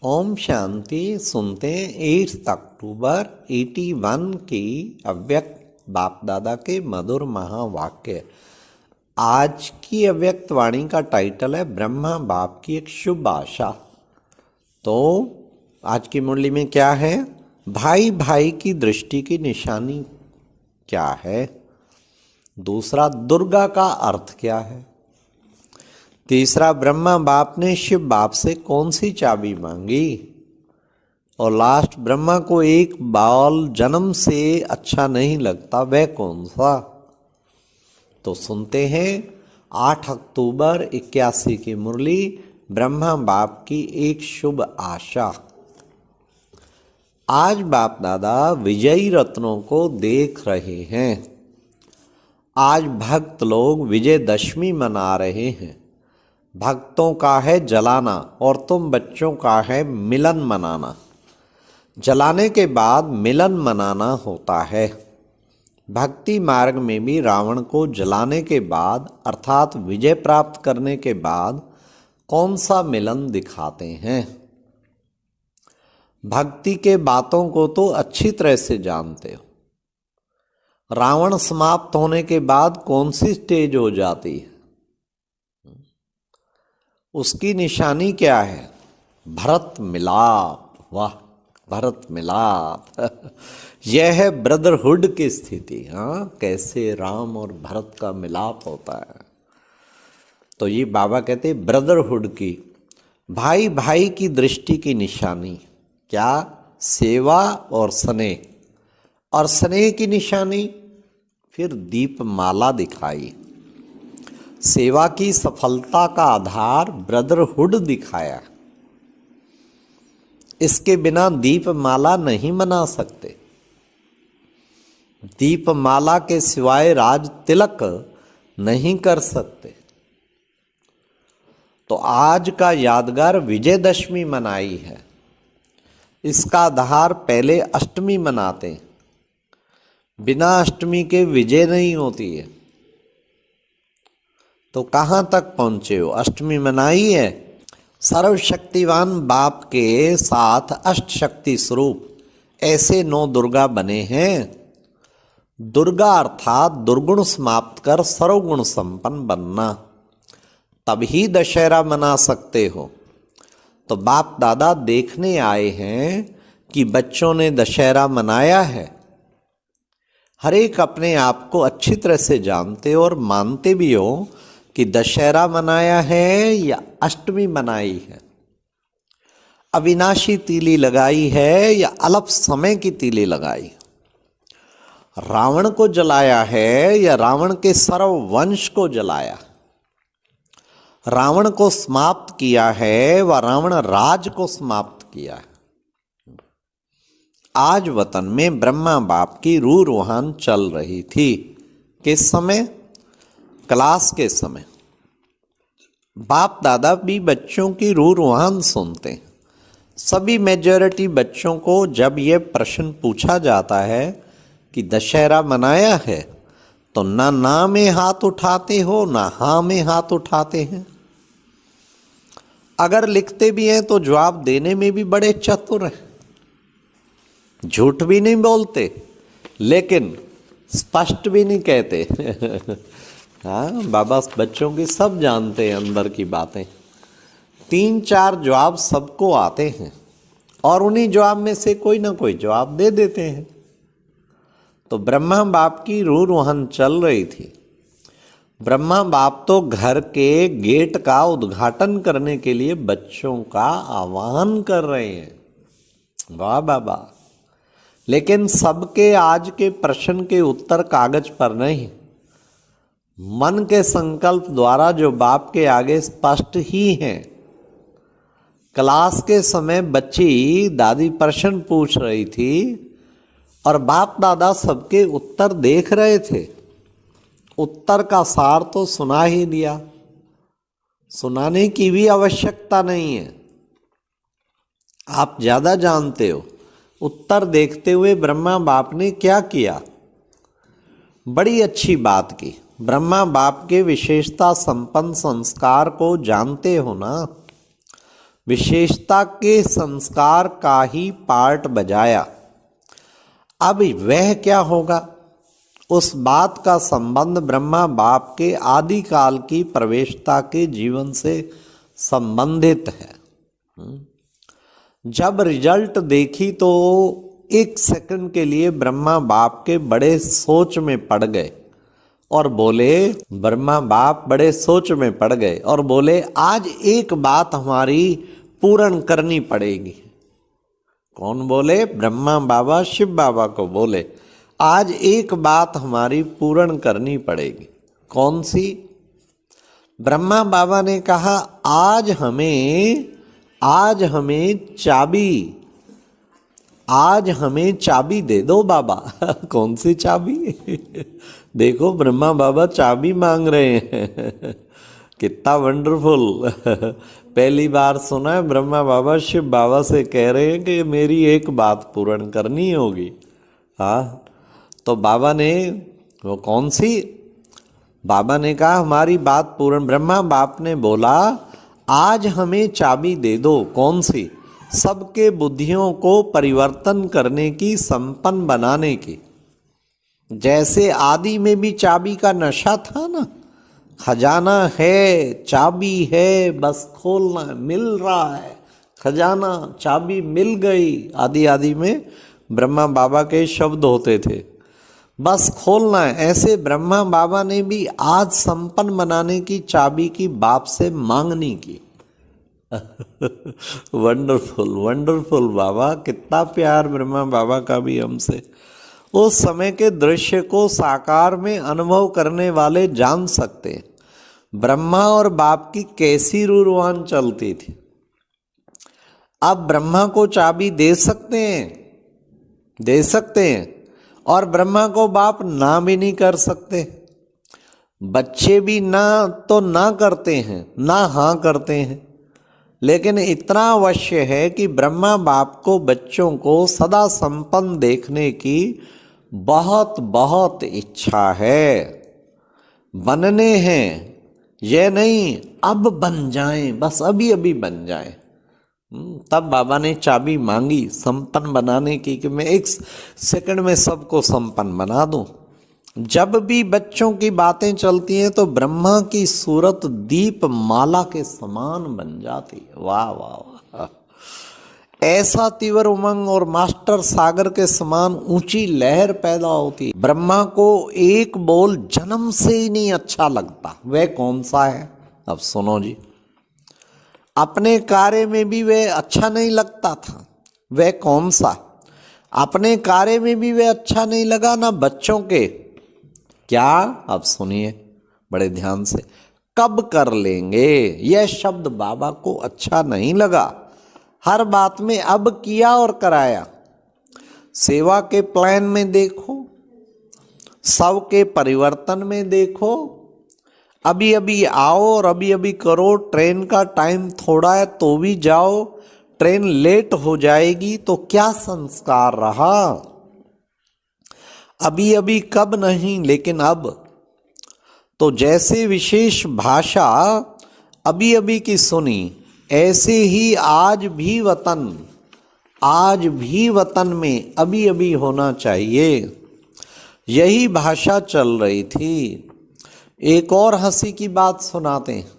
ओम शांति। सुनते हैं 8 अक्टूबर 81 की अव्यक्त बाप दादा के मधुर महावाक्य। आज की अव्यक्त वाणी का टाइटल है ब्रह्मा बाप की एक शुभ आशा। तो आज की मुरली में क्या है? भाई भाई की दृष्टि की निशानी क्या है? दूसरा, दुर्गा का अर्थ क्या है? तीसरा, ब्रह्मा बाप ने शिव बाप से कौन सी चाबी मांगी? और लास्ट, ब्रह्मा को एक बाल जन्म से अच्छा नहीं लगता, वह कौन सा? तो सुनते हैं 8 अक्टूबर 81 की मुरली, ब्रह्मा बाप की एक शुभ आशा। आज बाप दादा विजयी रत्नों को देख रहे हैं। आज भक्त लोग विजयदशमी मना रहे हैं। भक्तों का है जलाना और तुम बच्चों का है मिलन मनाना। जलाने के बाद मिलन मनाना होता है। भक्ति मार्ग में भी रावण को जलाने के बाद अर्थात विजय प्राप्त करने के बाद कौन सा मिलन दिखाते हैं? भक्ति के बातों को तो अच्छी तरह से जानते हो। रावण समाप्त होने के बाद कौन सी स्टेज हो जाती है? उसकी निशानी क्या है? भरत मिलाप। वाह, भरत मिलाप यह है ब्रदरहुड की स्थिति। हाँ, कैसे राम और भरत का मिलाप होता है। तो ये बाबा कहते हैं ब्रदरहुड की, भाई भाई की दृष्टि की निशानी क्या? सेवा और स्नेह। और स्नेह की निशानी फिर दीपमाला दिखाई। सेवा की सफलता का आधार ब्रदरहुड दिखाया। इसके बिना दीपमाला नहीं मना सकते। दीपमाला के सिवाय राज तिलक नहीं कर सकते। तो आज का यादगार विजयदशमी मनाई है। इसका आधार पहले अष्टमी मनाते हैं। बिना अष्टमी के विजय नहीं होती है। तो कहाँ तक पहुँचे हो? अष्टमी मनाई है। सर्वशक्तिवान बाप के साथ अष्ट शक्ति स्वरूप ऐसे 9 दुर्गा बने हैं। दुर्गा अर्थात दुर्गुण समाप्त कर सर्वगुण संपन्न बनना, तभी दशहरा मना सकते हो। तो बाप दादा देखने आए हैं कि बच्चों ने दशहरा मनाया है। हर एक अपने आप को अच्छी तरह से जानते हो और मानते भी हो कि दशहरा मनाया है या अष्टमी मनाई है, अविनाशी तीली लगाई है या अल्प समय की तीली लगाई, रावण को जलाया है या रावण के सर्व वंश को जलाया, रावण को समाप्त किया है व रावण राज को समाप्त किया है। आज वतन में ब्रह्मा बाप की रूह रूहान चल रही थी। किस समय? क्लास के समय। बाप दादा भी बच्चों की रूह रूहान सुनते हैं। सभी मेजॉरिटी बच्चों को जब यह प्रश्न पूछा जाता है कि दशहरा मनाया है, तो ना में हाथ उठाते हो ना हाँ में हाथ उठाते हैं। अगर लिखते भी हैं तो जवाब देने में भी बड़े चतुर हैं। झूठ भी नहीं बोलते लेकिन स्पष्ट भी नहीं कहते हाँ, बाबा बच्चों की सब जानते हैं अंदर की बातें। 3-4 जवाब सबको आते हैं और उन्हीं जवाब में से कोई ना कोई जवाब दे देते हैं। तो ब्रह्मा बाप की रूह रूहान चल रही थी। ब्रह्मा बाप तो घर के गेट का उद्घाटन करने के लिए बच्चों का आह्वान कर रहे हैं। वाह बाबा। लेकिन सबके आज के प्रश्न के उत्तर कागज पर नहीं, मन के संकल्प द्वारा जो बाप के आगे स्पष्ट ही हैं। क्लास के समय बच्ची दादी प्रश्न पूछ रही थी और बाप दादा सबके उत्तर देख रहे थे। उत्तर का सार तो सुना ही दिया। सुनाने की भी आवश्यकता नहीं है। आप ज्यादा जानते हो। उत्तर देखते हुए ब्रह्मा बाप ने क्या किया? बड़ी अच्छी बात की। ब्रह्मा बाप के विशेषता संपन्न संस्कार को जानते हो ना, विशेषता के संस्कार का ही पार्ट बजाया। अब वह क्या होगा, उस बात का संबंध ब्रह्मा बाप के आदिकाल की प्रवेशता के जीवन से संबंधित है। जब रिजल्ट देखी तो एक सेकंड के लिए ब्रह्मा बाप के बड़े सोच में पड़ गए और बोले, ब्रह्मा बाप बड़े सोच में पड़ गए और बोले, आज एक बात हमारी पूर्ण करनी पड़ेगी। कौन बोले? ब्रह्मा बाबा शिव बाबा को बोले, आज एक बात हमारी पूर्ण करनी पड़ेगी। कौन सी? ब्रह्मा बाबा ने कहा, आज हमें चाबी दे दो बाबा। कौन सी चाबी? देखो ब्रह्मा बाबा चाबी मांग रहे हैं। कितना वंडरफुल। पहली बार सुना है ब्रह्मा बाबा शिव बाबा से कह रहे हैं कि मेरी एक बात पूर्ण करनी होगी। हाँ, तो बाबा ने, वो कौन सी? बाबा ने कहा हमारी बात पूर्ण। ब्रह्मा बाप ने बोला, आज हमें चाबी दे दो। कौन सी? सबके बुद्धियों को परिवर्तन करने की, संपन्न बनाने की। जैसे आदि में भी चाबी का नशा था ना, खजाना है, चाबी है, बस खोलना, मिल रहा है खजाना, चाबी मिल गई। आदि में ब्रह्मा बाबा के शब्द होते थे, बस खोलना है। ऐसे ब्रह्मा बाबा ने भी आज संपन्न बनाने की चाबी की बाप से मांगनी की। वंडरफुल वंडरफुल बाबा, कितना प्यार ब्रह्मा बाबा का भी हमसे। उस समय के दृश्य को साकार में अनुभव करने वाले जान सकते हैं ब्रह्मा और बाप की कैसी रूरवान चलती थी। अब ब्रह्मा को चाबी दे सकते हैं और ब्रह्मा को बाप ना भी नहीं कर सकते। बच्चे भी ना तो ना करते हैं, ना हाँ करते हैं। लेकिन इतना अवश्य है कि ब्रह्मा बाप को बच्चों को सदा संपन्न देखने की बहुत बहुत इच्छा है। बनने हैं, यह नहीं अब बन जाएं, बस अभी अभी बन जाएं। तब बाबा ने चाबी मांगी संपन्न बनाने की, कि मैं एक सेकंड में सबको संपन्न बना दूं। जब भी बच्चों की बातें चलती हैं तो ब्रह्मा की सूरत दीप माला के समान बन जाती है। वाह वाह वाह, ऐसा तीव्र उमंग और मास्टर सागर के समान ऊंची लहर पैदा होती। ब्रह्मा को एक बोल जन्म से ही नहीं अच्छा लगता। वह कौन सा है? अब सुनो जी। अपने कार्य में भी वह अच्छा नहीं लगता था। वह कौन सा? अपने कार्य में भी वह अच्छा नहीं लगा, ना बच्चों के। क्या? अब सुनिए बड़े ध्यान से। कब कर लेंगे, यह शब्द बाबा को अच्छा नहीं लगा। हर बात में अब किया और कराया। सेवा के प्लान में देखो, सब के परिवर्तन में देखो, अभी अभी आओ और अभी अभी करो। ट्रेन का टाइम थोड़ा है तो भी जाओ, ट्रेन लेट हो जाएगी तो क्या संस्कार रहा। अभी अभी कब नहीं, लेकिन अब तो जैसे विशेष भाषा अभी अभी की सुनी, ऐसे ही आज भी वतन में अभी अभी होना चाहिए। यही भाषा चल रही थी। एक और हंसी की बात सुनाते हैं।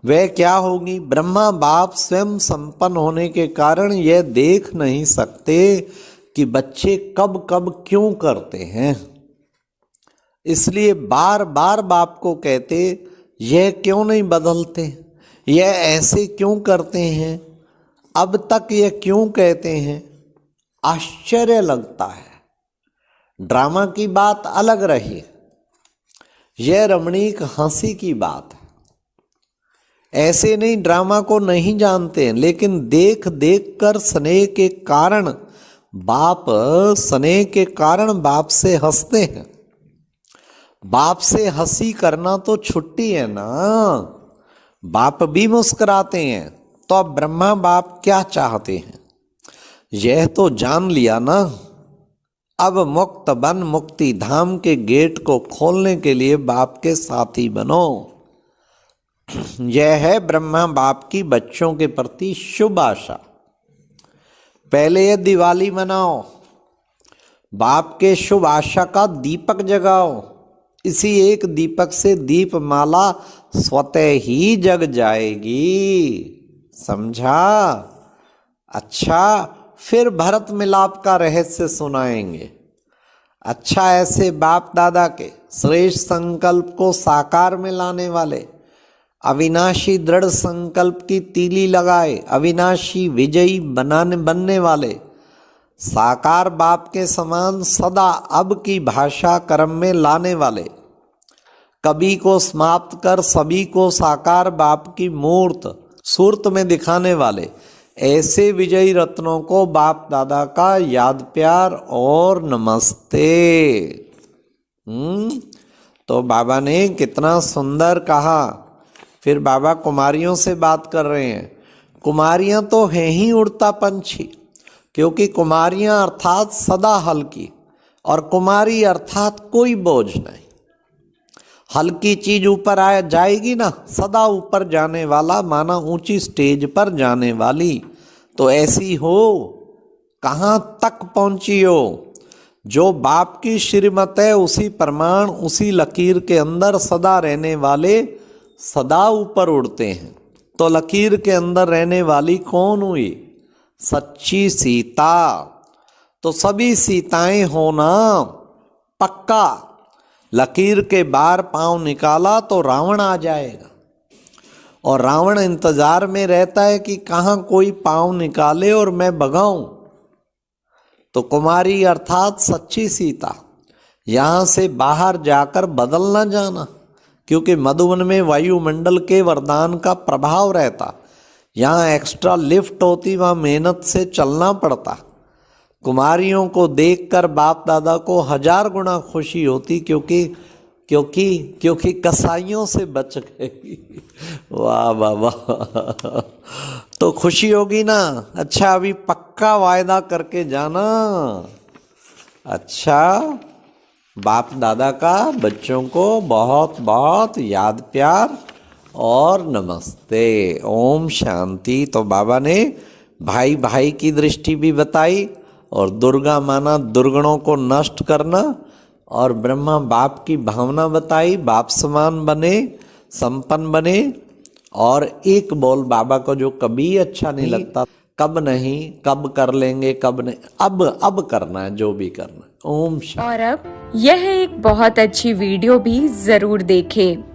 वह क्या होगी? ब्रह्मा बाप स्वयं संपन्न होने के कारण यह देख नहीं सकते कि बच्चे कब कब क्यों करते हैं। इसलिए बार बार बाप को कहते, यह क्यों नहीं बदलते, यह ऐसे क्यों करते हैं, अब तक यह क्यों कहते हैं। आश्चर्य लगता है। ड्रामा की बात अलग रही, यह रमणीक हंसी की बात है। ऐसे नहीं ड्रामा को नहीं जानते हैं, लेकिन देख देख कर स्नेह के कारण बाप से हंसते हैं। बाप से हंसी करना तो छुट्टी है ना, बाप भी मुस्कुराते हैं। तो अब ब्रह्मा बाप क्या चाहते हैं, यह तो जान लिया ना। अब मुक्त बन मुक्ति धाम के गेट को खोलने के लिए बाप के साथी बनो। यह है ब्रह्मा बाप की बच्चों के प्रति शुभ आशा। पहले ये दिवाली मनाओ, बाप के शुभ आशा का दीपक जगाओ। इसी एक दीपक से दीपमाला स्वतः ही जग जाएगी, समझा? अच्छा, फिर भरत मिलाप का रहस्य सुनाएंगे। अच्छा, ऐसे बाप दादा के श्रेष्ठ संकल्प को साकार में लाने वाले, अविनाशी दृढ़ संकल्प की तीली लगाए अविनाशी विजयी बनने वाले, साकार बाप के समान सदा अब की भाषा कर्म में लाने वाले, कभी को समाप्त कर सभी को साकार बाप की मूर्त सूरत में दिखाने वाले, ऐसे विजयी रत्नों को बाप दादा का याद प्यार और नमस्ते। तो बाबा ने कितना सुंदर कहा। फिर बाबा कुमारियों से बात कर रहे हैं। कुमारियां तो हैं ही उड़ता पंछी, क्योंकि कुमारियां अर्थात सदा हल्की, और कुमारी अर्थात कोई बोझ नहीं। हल्की चीज ऊपर आ जाएगी ना, सदा ऊपर जाने वाला, माना ऊंची स्टेज पर जाने वाली। तो ऐसी हो, कहाँ तक पहुंची हो। जो बाप की श्रीमत है उसी प्रमाण उसी लकीर के अंदर सदा रहने वाले सदा ऊपर उड़ते हैं। तो लकीर के अंदर रहने वाली कौन हुई? सच्ची सीता। तो सभी सीताएं होना पक्का। लकीर के बाहर पांव निकाला तो रावण आ जाएगा, और रावण इंतजार में रहता है कि कहाँ कोई पांव निकाले और मैं भगाऊं। तो कुमारी अर्थात सच्ची सीता, यहाँ से बाहर जाकर बदल ना जाना, क्योंकि मधुवन में वायुमंडल के वरदान का प्रभाव रहता। यहाँ एक्स्ट्रा लिफ्ट होती, वहाँ मेहनत से चलना पड़ता। कुमारियों को देखकर बाप दादा को 1000 गुना खुशी होती, क्योंकि कसाईयों से बच गई। वाह वाह वाह, तो खुशी होगी ना। अच्छा, अभी पक्का वायदा करके जाना। अच्छा, बाप दादा का बच्चों को बहुत बहुत याद प्यार और नमस्ते, ओम शांति। तो बाबा ने भाई भाई की दृष्टि भी बताई, और दुर्गा माना दुर्गुणों को नष्ट करना, और ब्रह्मा बाप की भावना बताई, बाप समान बने, संपन्न बने। और एक बोल बाबा को जो कभी अच्छा नहीं लगता, कब नहीं, कब कर लेंगे, कब नहीं, अब करना है जो भी करना है। ओम शांति। और अब यह एक बहुत अच्छी वीडियो भी जरूर देखें।